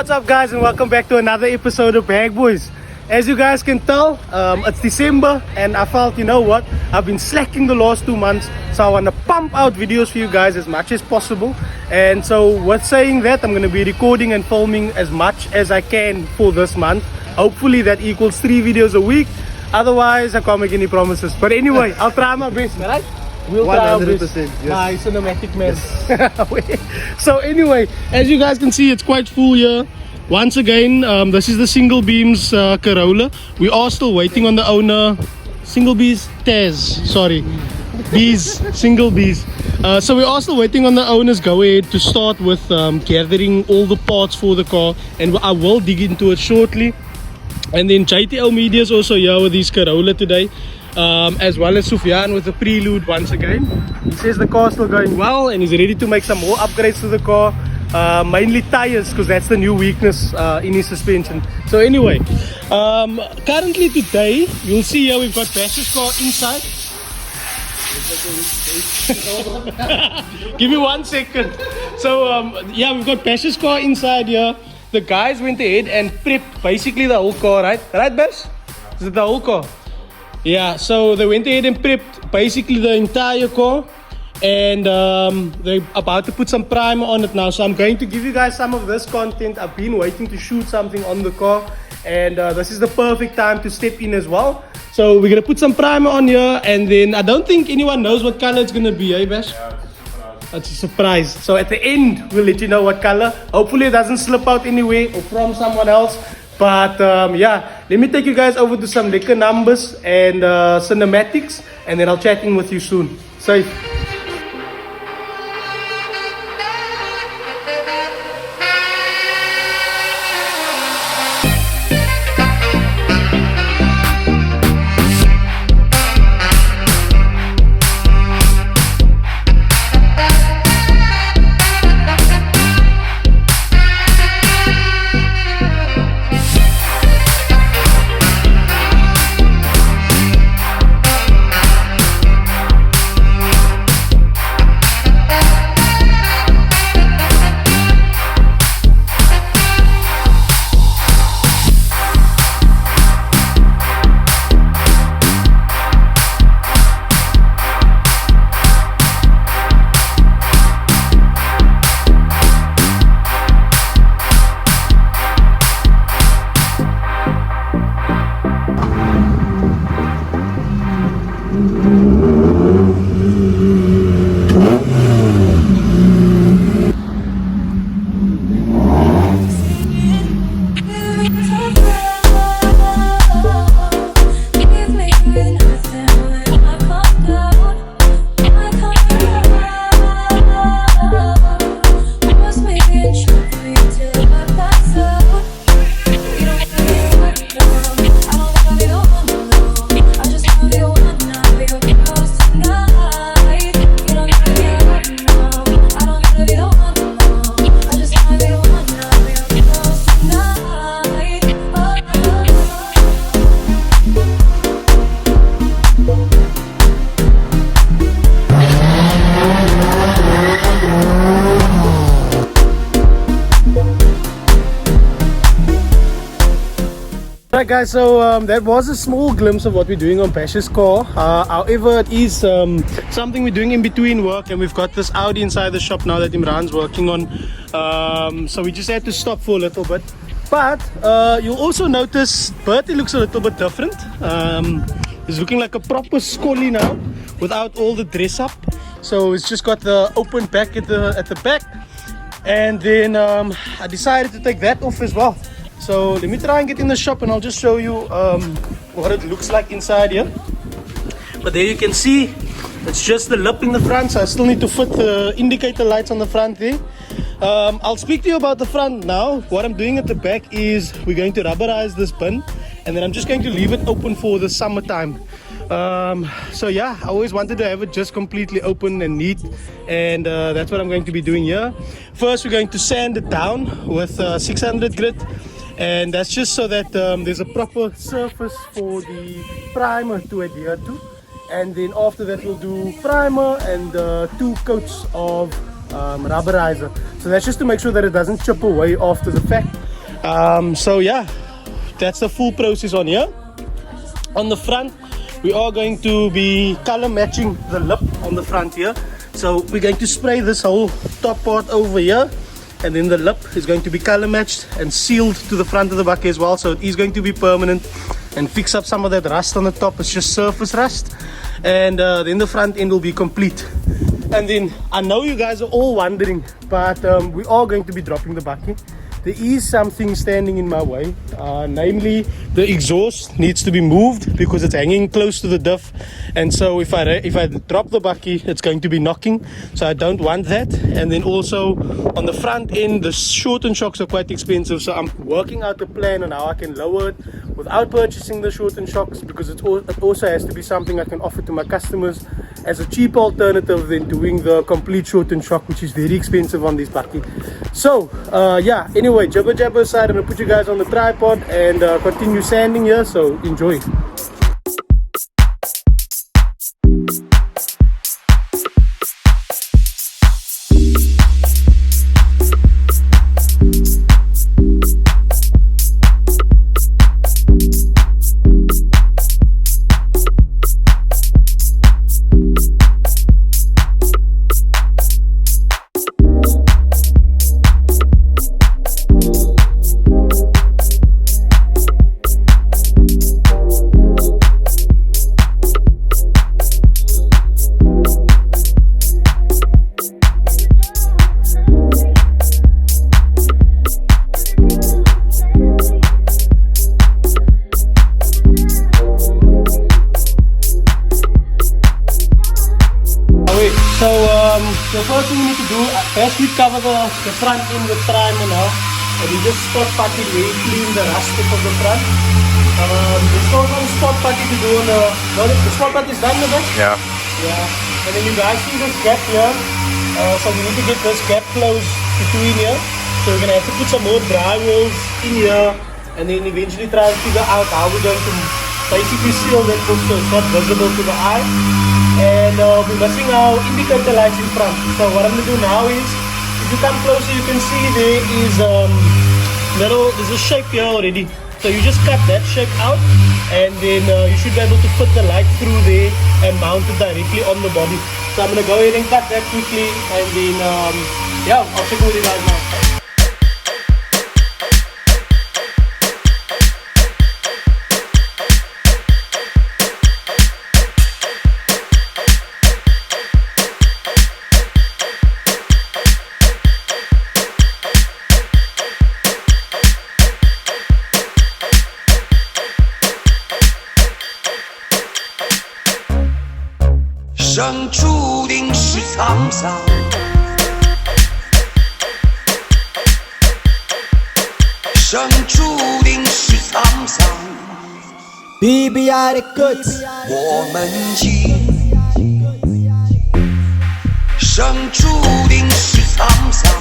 what's up guys, and welcome back to another episode of Bag Boys. As you guys can tell, it's December and I felt, you know what, I've been slacking the last 2 months, so I want to pump out videos for you guys as much as possible. And so with saying that, I'm going to be recording and filming as much as I can for this month. Hopefully that equals 3 videos a week. Otherwise I can't make any promises, but anyway, I'll try my best, right? We'll try our best. Yes. My cinematic man. So anyway, as you guys can see, it's quite full here. Once again, this is the single beams Corolla. We are still waiting on the owner. Single bees, Taz, sorry. Bees, single bees. So we are still waiting on the owner's go ahead to start with gathering all the parts for the car, and I will dig into it shortly. And then JTL Media is also here with his Corolla today, as well as Sufyan with the prelude once again. He says the car's still going well and he's ready to make some more upgrades to the car. Mainly tires, because that's the new weakness in his suspension. So anyway, currently today, you'll see here we've got Bash's car inside. Give me 1 second. So yeah, we've got Bash's car inside here. The guys went ahead and prepped basically the whole car, right? Right, Bash? Is it the whole car? Yeah, so they went ahead and prepped basically the entire car. And they're about to put some primer on it now, so I'm going to give you guys some of this content. I've been waiting to shoot something on the car, and this is the perfect time to step in as well. So we're gonna put some primer on here, and then I don't think anyone knows what color it's gonna be, eh Bash? Yeah, it's a surprise. So at the end we'll let you know what color. Hopefully it doesn't slip out anywhere or from someone else. But yeah, let me take you guys over to some liquor numbers and cinematics, and then I'll chat in with you soon. Safe. Alright guys, so that was a small glimpse of what we're doing on Bash's car. However, it is something we're doing in between work, and we've got this Audi inside the shop now that Imraan's working on. So we just had to stop for a little bit. But you'll also notice Bertie looks a little bit different. He's looking like a proper scolly now, without all the dress up. So it's just got the open back at the back. And then I decided to take that off as well. So let me try and get in the shop and I'll just show you what it looks like inside here. But there you can see it's just the lip in the front, so I still need to fit the indicator lights on the front there. I'll speak to you about the front now. What I'm doing at the back is we're going to rubberize this bin, and then I'm just going to leave it open for the summertime. So yeah, I always wanted to have it just completely open and neat, and that's what I'm going to be doing here. First we're going to sand it down with 600 grit, and that's just so that there's a proper surface for the primer to adhere to. And then after that we'll do primer and 2 coats of rubberizer. So that's just to make sure that it doesn't chip away after the fact. So yeah, that's the full process on here. On the front, we are going to be color matching the lip on the front here. So we're going to spray this whole top part over here, and then the lip is going to be color matched and sealed to the front of the bucket as well. So it is going to be permanent and fix up some of that rust on the top. It's just surface rust, and then the front end will be complete. And then I know you guys are all wondering, but we are going to be dropping the bucket. There is something standing in my way, namely the exhaust needs to be moved because it's hanging close to the diff, and so if I drop the bucky, it's going to be knocking, so I don't want that. And then also on the front end, the shortened shocks are quite expensive, so I'm working out a plan on how I can lower it without purchasing the shortened shocks, because it also has to be something I can offer to my customers as a cheap alternative than doing the complete shortened shock, which is very expensive on this bucky. So yeah, anyway, jabber jabber aside, I'm gonna put you guys on the tripod and continue sanding here, so enjoy. So the first thing we need to do, first we cover the front end with primer now, and we just spot putty very clean the rust off of the front. There's still some spot putty to do on the spot putty is done with it? Yeah. Yeah. And then you guys see this gap here, so we need to get this gap closed between here. So we're going to have to put some more dry wheels in here, and then eventually try and figure out how we're going to basically seal that so it's not visible to the eye. And we're missing our indicator lights in front. So what I'm going to do now is, if you come closer, you can see there is there's a shape here already. So you just cut that shape out, and then you should be able to put the light through there and mount it directly on the body. So I'm going to go ahead and cut that quickly, and then yeah, I'll check with you guys now.生注定是沧桑，生注定是沧桑。BBI the goods， 我们今生注定是沧桑，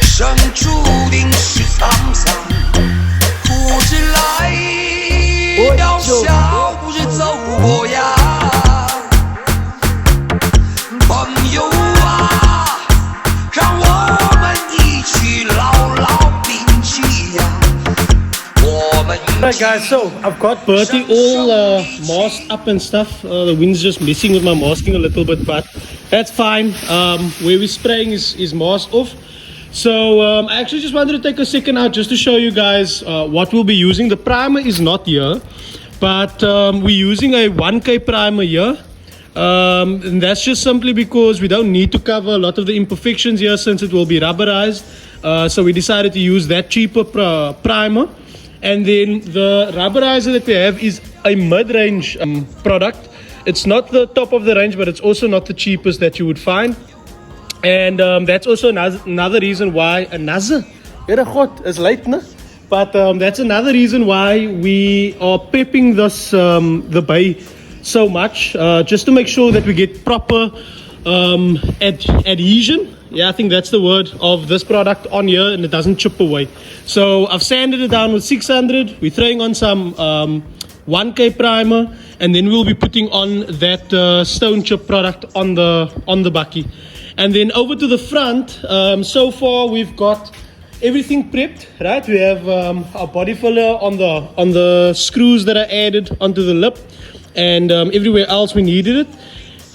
生注定是沧桑。不知来。要笑不是走过呀，朋友啊，让我们一起牢牢铭记呀。Alright guys, so I've got Bertie all masked up and stuff. The wind's just messing with my masking a little bit, but that's fine. Where we're spraying is masked off. So I actually just wanted to take a second out just to show you guys what we'll be using. The primer is not here, but we're using a 1K primer here. And that's just simply because we don't need to cover a lot of the imperfections here since it will be rubberized. So we decided to use that cheaper primer. And then the rubberizer that we have is a mid-range product. It's not the top of the range, but it's also not the cheapest that you would find. And that's also another reason why but that's another reason why we are pepping this the bay so much, just to make sure that we get proper adhesion. Yeah, I think that's the word of this product on here, and it doesn't chip away. So I've sanded it down with 600. We're throwing on some 1K primer, and then we'll be putting on that stone chip product on the bucky. And then over to the front, so far we've got everything prepped, right? We have our body filler on the screws that are added onto the lip, and everywhere else we needed it.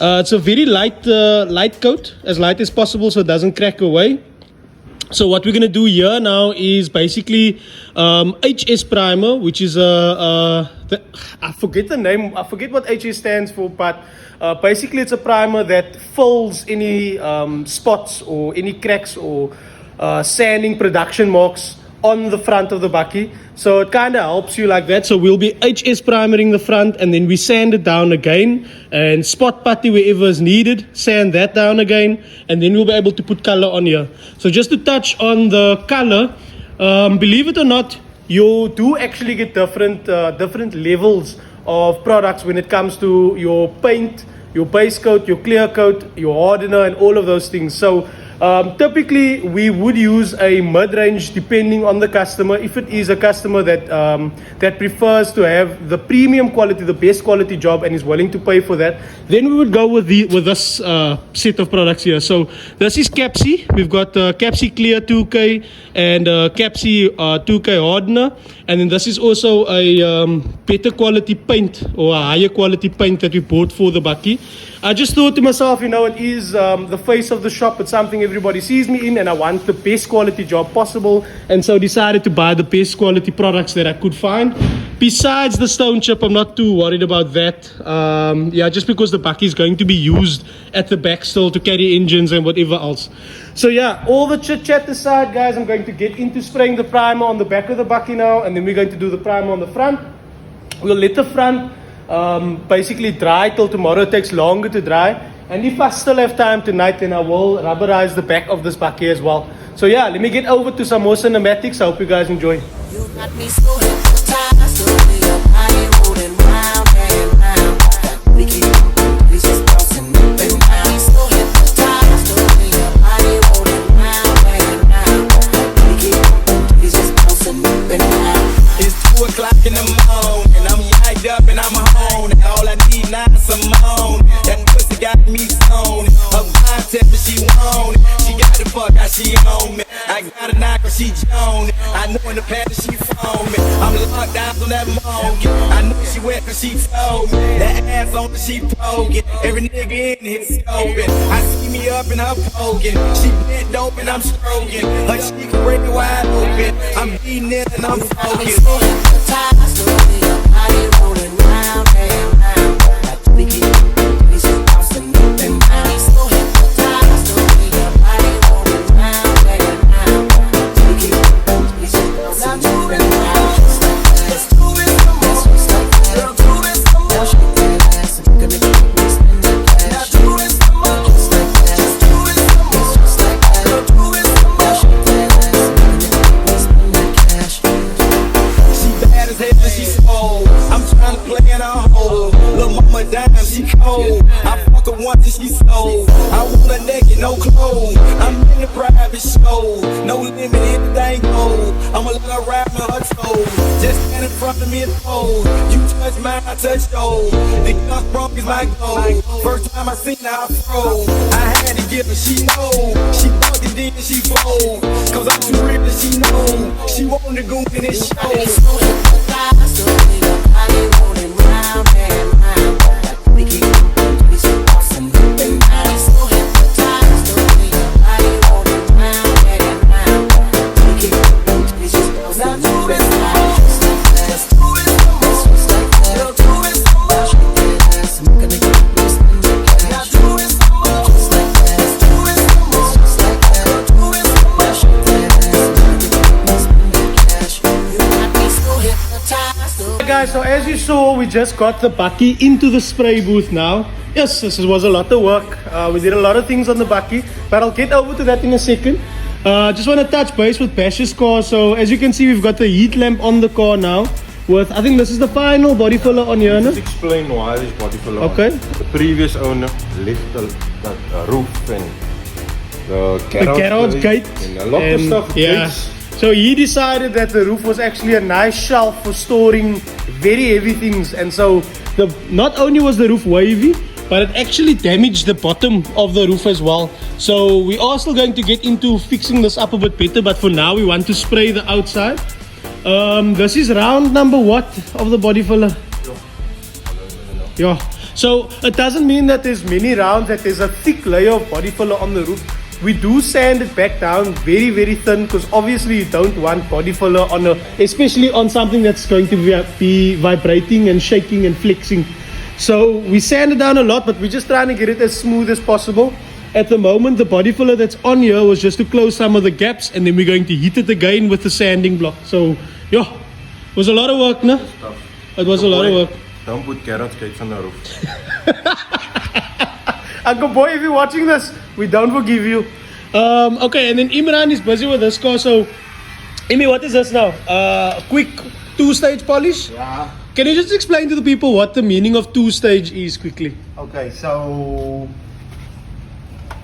It's a very light coat, as light as possible so it doesn't crack away. So what we're going to do here now is basically HS primer, which is I forget the name, I forget what HS stands for, but basically it's a primer that fills any spots or any cracks or sanding production marks on the front of the bakkie. So it kind of helps you like that. So we'll be HS primering the front, and then we sand it down again and spot putty wherever is needed, sand that down again, and then we'll be able to put color on here. So just to touch on the color, believe it or not, you do actually get different levels of products when it comes to your paint, your base coat, your clear coat, your hardener, and all of those things. So typically we would use a mid-range depending on the customer. If it is a customer that that prefers to have the premium quality, the best quality job, and is willing to pay for that, then we would go with this set of products here. So this is Capsi. We've got Capsi Clear 2K and Capsi 2K hardener, and then this is also a better quality paint, or a higher quality paint that we bought for the bakkie. I just thought to myself, you know, it is the face of the shop. It's something everybody sees me in, and I want the best quality job possible, and so decided to buy the best quality products that I could find. Besides the stone chip, I'm not too worried about that. Yeah, just because the bakkie is going to be used at the back still to carry engines and whatever else. So yeah, all the chit chat aside, guys, I'm going to get into spraying the primer on the back of the bakkie now, and then we're going to do the primer on the front. We'll let the front basically dry till tomorrow. It takes longer to dry, and if I still have time tonight, then I will rubberize the back of this bakkie as well. So yeah, let me get over to some more cinematics. I hope you guys enjoy. You got me so hypnotized, the way your body rolling round and round. We keep pieces bouncing up and down. So hypnotized, the way your body rolling round and round. We keep pieces bouncing up and down. It's 2 o'clock in the morning, I'm yacked up and I'm home. All I need now is some moan. That pussy got me stoned. Her vibe tell me she want it. She got the fuck how she on me. I got a knock when she joan it. I know in the past she phone me. I'm locked down on that monkey. I know she wet cause she told me. That ass on her, she poking. Every nigga in here scoping. I see me up and I'm poking. She bent dope and I'm stroking. Her cheek break wide open. I'm beating it and I'm focused. So hypnotized, the way your body rolling round and round. We keep pieces bouncing up and down. So hypnotized, the way your body rolling round and round. We keep pieces bouncing up and down. Let's do it some more. Girl, do it some more. Shake that ass and gonna keep me spending that cash. Now do it some more. Just like that. Just do it some more. Just like that. Girl, do it some more. Shake that ass and gonna keep me spending that cash. She bad as hell and she swole. I'm trying to play in her hole. Lil' mama dime, she cold. I fuck her once and she sold. I want her naked, no clothes. I'm in the private show. No limit, anything goes. I'ma let her ride on her toes. Just stand in front of me and pose. You touch mine, I touch yours. The gun broke is my goal. First time I seen her, I froze. I had to give her, she know. She fucked it, then she fold. Cause I'm too real and she know. She want to go in this show. So hypnotized, the way your body rolling round and round. We keep pieces bouncing up and down. So hypnotized, the way your body rolling round and round. We keep pieces bouncing up and down. Just do it some more. Just like that. Girl, do it some more. Shake that ass and gonna keep me spending that cash. Now do it some more. Just like that. Just do it some more. Just like that. Girl, do it some more. Shake that ass and gonna keep me spending that cash. You got me so hypnotized. Guys, so as you saw, we just got the bakkie into the spray booth now. Yes, this was a lot of work. We did a lot of things on the bakkie, but I'll get over to that in a second. Just want to touch base with Bash's car. So as you can see, we've got the heat lamp on the car now. With, I think this is the final body filler on here, no? Let's explain why this body filler. Okay. The previous owner left the roof and the garage gate and a lot of stuff. Yeah. Gates. So he decided that the roof was actually a nice shelf for storing very heavy things, and so not only was the roof wavy, but it actually damaged the bottom of the roof as well. So we are still going to get into fixing this up a bit better, but for now we want to spray the outside. This is round number what of the body filler? Yeah. So it doesn't mean that there's many rounds, that there's a thick layer of body filler on the roof. We do sand it back down very, very thin, because obviously you don't want body filler on especially on something that's going to be vibrating and shaking and flexing. So we sand it down a lot, but we're just trying to get it as smooth as possible. At the moment, the body filler that's on here was just to close some of the gaps, and then we're going to heat it again with the sanding block. So yeah, it was a lot of work, no? It was a lot of work. Don't put carrot cakes on the roof. Uncle Boy, if you're watching this, we don't forgive you. Okay, and then Imraan is busy with this car. So, Imi, what is this now? Quick two-stage polish? Yeah. Can you just explain to the people what the meaning of two-stage is quickly? Okay, so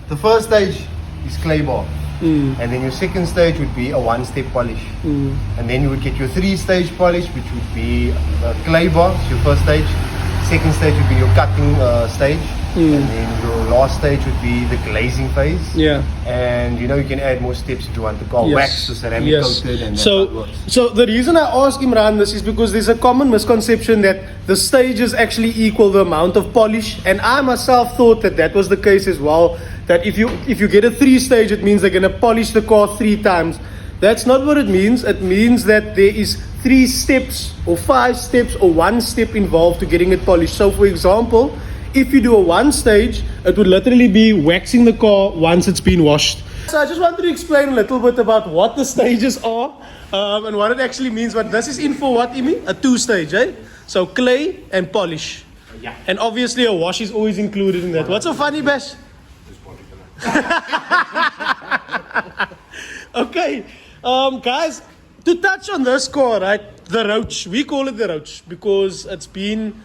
the first stage is clay bar. And then your second stage would be a one-step polish. And then you would get your three-stage polish, which would be a clay bar, your first stage. Second stage would be your cutting stage. And then your last stage would be the glazing phase. Yeah. And you know, you can add more steps if you want to go wax or ceramic coated, and that's how it works. So the reason I ask Imraan this is because there's a common misconception that the stages actually equal the amount of polish, and I myself thought that that was the case as well. That if you get a 3-stage, it means they're gonna polish the car 3 times. That's not what it means. It means that there is 3 steps or 5 steps or 1 step involved to getting it polished. So for example, if you do a 1-stage, it would literally be waxing the car once it's been washed. So I just wanted to explain a little bit about what the stages are and what it actually means. But this is in for what, Imi? A 2-stage, eh? So clay and polish. Yeah. And obviously a wash is always included in that. What's so funny, Bash? Okay, guys, to touch on this car, right? The roach, we call it the roach because it's been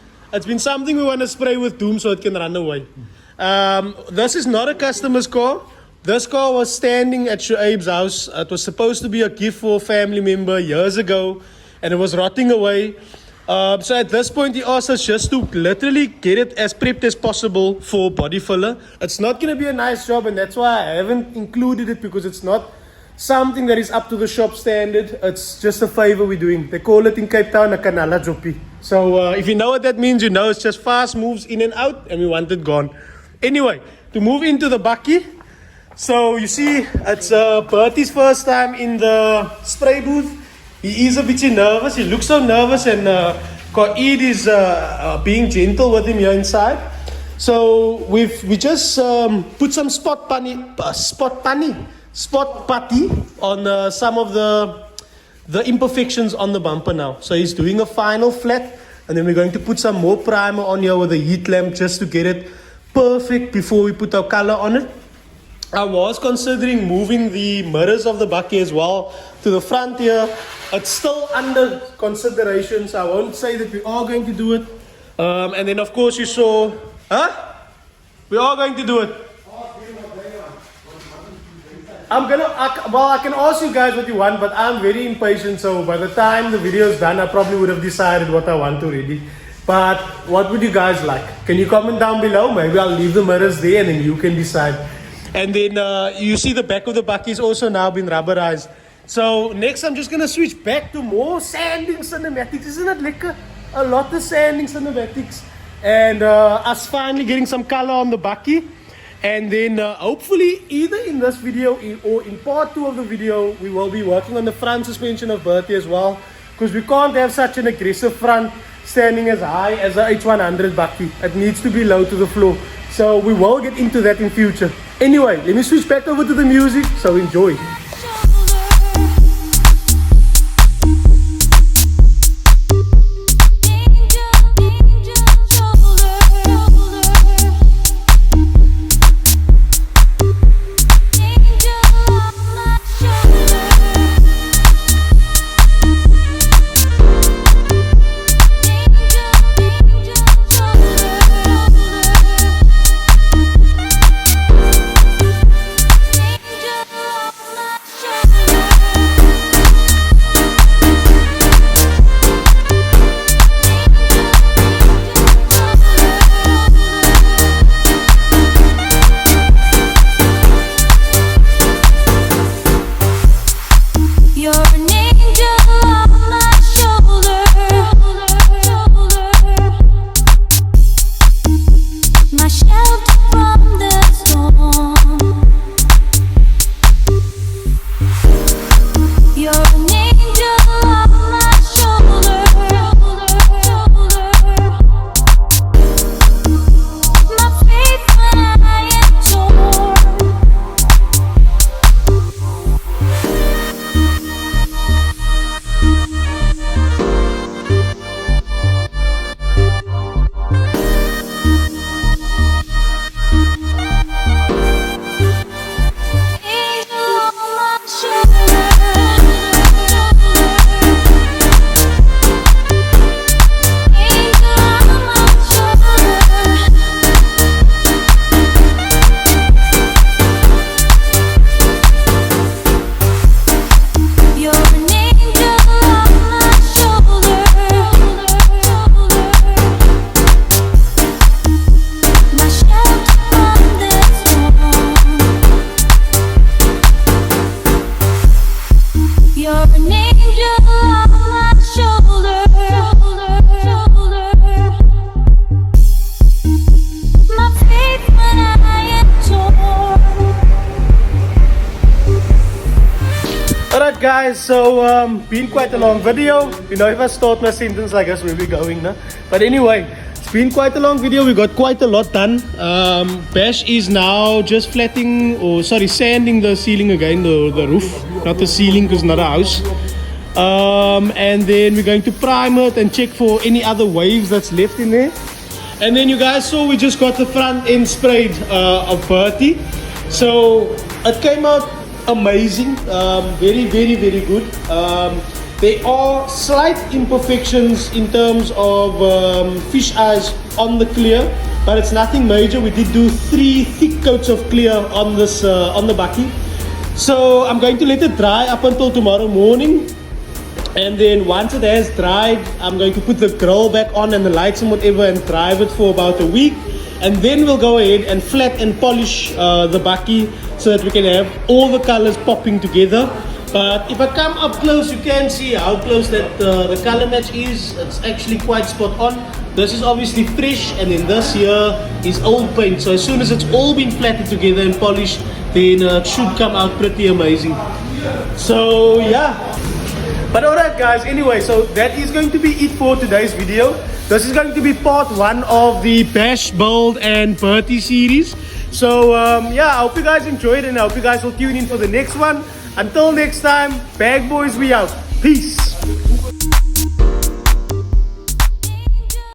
something we want to spray with doom so it can run away. This is not a customer's car. This car was standing at Shoaib's house. It was supposed to be a gift for a family member years ago, and it was rotting away. So at this point, he asked us just to literally get it as prepped as possible for body filler. It's not going to be a nice job, and that's why I haven't included it, because it's not something that is up to the shop standard. It's just a favor we're doing. They call it in Cape Town a canala joppie. So if you know what that means, you know it's just fast moves in and out, and we want it gone. Anyway, to move into the bakkie. So you see, it's Bertie's first time in the spray booth. He is a bit nervous. He looks so nervous, and Qaid is being gentle with him here inside. So we just put some spot putty on some of the imperfections on the bumper now. So he's doing a final flat, and then we're going to put some more primer on here with a heat lamp just to get it perfect before we put our color on it. I was considering moving the mirrors of the bakkie as well to the front here. It's still under consideration, so I won't say that we are going to do it. And then of course you saw, we are going to do it. I can ask you guys what you want, but I'm very impatient, so by the time the video is done, I probably would have decided what I want already. But what would you guys like? Can you comment down below? Maybe I'll leave the mirrors there and then you can decide. And then you see the back of the bakkie is also now been rubberized. So next I'm just going to switch back to more sanding cinematics. Isn't it lekker? A lot of sanding cinematics. And us finally getting some color on the bakkie. And then hopefully either in this video or in part 2 of the video, we will be working on the front suspension of Bertie as well. Because we can't have such an aggressive front standing as high as a H100 bakkie. It needs to be low to the floor. So we will get into that in future. Anyway, let me switch back over to the music, so enjoy. guys, so been quite a long video. You know, if I start my sentence like this, where we going now? But anyway, it's been quite a long video. We got quite a lot done. Bash is now just sanding the ceiling again, the roof, not the ceiling, because not a house. And then we're going to prime it and check for any other waves that's left in there. And then you guys saw we just got the front end sprayed of Bertie. So it came out amazing, very good. There are slight imperfections in terms of fish eyes on the clear, but it's nothing major. We did do 3 thick coats of clear on this on the bucky. So I'm going to let it dry up until tomorrow morning, and then once it has dried, I'm going to put the grill back on and the lights and whatever and drive it for about a week. And then we'll go ahead and flat and polish the bucky so that we can have all the colors popping together. But if I come up close, you can see how close that the color match is. It's actually quite spot on. This is obviously fresh, and then this here is old paint. So as soon as it's all been flattened together and polished, then it should come out pretty amazing. So yeah. But alright guys, anyway, so that is going to be it for today's video. This is going to be part 1 of the Bash, Build and Bertie series. So yeah, I hope you guys enjoyed, and I hope you guys will tune in for the next one. Until next time, Bag Boys, we out. Peace.